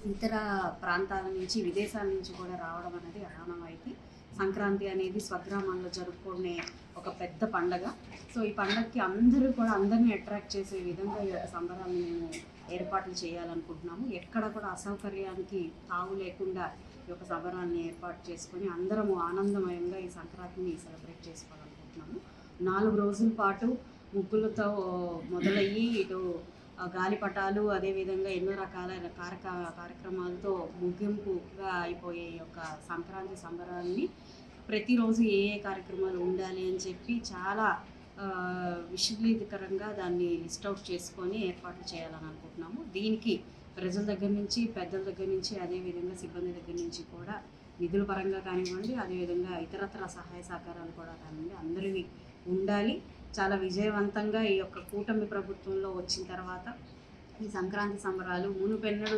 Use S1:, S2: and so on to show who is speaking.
S1: ఇతర ప్రాంతాల నుంచి, విదేశాల నుంచి కూడా రావడం అనేది ఆనవాయితీ. సంక్రాంతి అనేది స్వగ్రామాల్లో జరుపుకునే ఒక పెద్ద పండగ. సో ఈ పండగకి అందరూ కూడా అందరినీ అట్రాక్ట్ చేసే విధంగా ఈ యొక్క సంబరాలను మేము ఏర్పాట్లు చేయాలనుకుంటున్నాము. ఎక్కడ కూడా అసౌకర్యానికి తావు లేకుండా ఈ యొక్క సంబరాన్ని ఏర్పాటు చేసుకొని అందరము ఆనందమయంగా ఈ సంక్రాంతిని సెలబ్రేట్ చేసుకోవాలనుకుంటున్నాము. 4 రోజుల పాటు ముగ్గులతో మొదలయ్యి ఇటు గాలిపటాలు, అదేవిధంగా ఎన్నో రకాల కార్యక్రమాలతో ముగింపుగా అయిపోయే ఈ యొక్క సంక్రాంతి సంబరాన్ని ప్రతిరోజు ఏ ఏ కార్యక్రమాలు ఉండాలి అని చెప్పి చాలా విశదీకరంగా దాన్ని లిస్ట్ అవుట్ చేసుకొని ఏర్పాట్లు చేయాలని అనుకుంటున్నాము. దీనికి ప్రజల దగ్గర నుంచి, పెద్దల దగ్గర నుంచి, అదేవిధంగా సిబ్బంది దగ్గర నుంచి కూడా నిధుల పరంగా కానివ్వండి, అదేవిధంగా ఇతరత్ర సహాయ సహకారాలు కూడా కానివ్వండి, అందరివి ఉండాలి. చాలా విజయవంతంగా ఈ యొక్క కూటమి ప్రభుత్వంలో వచ్చిన తర్వాత ఈ సంక్రాంతి సంబరాలు మునుపెన్నడూ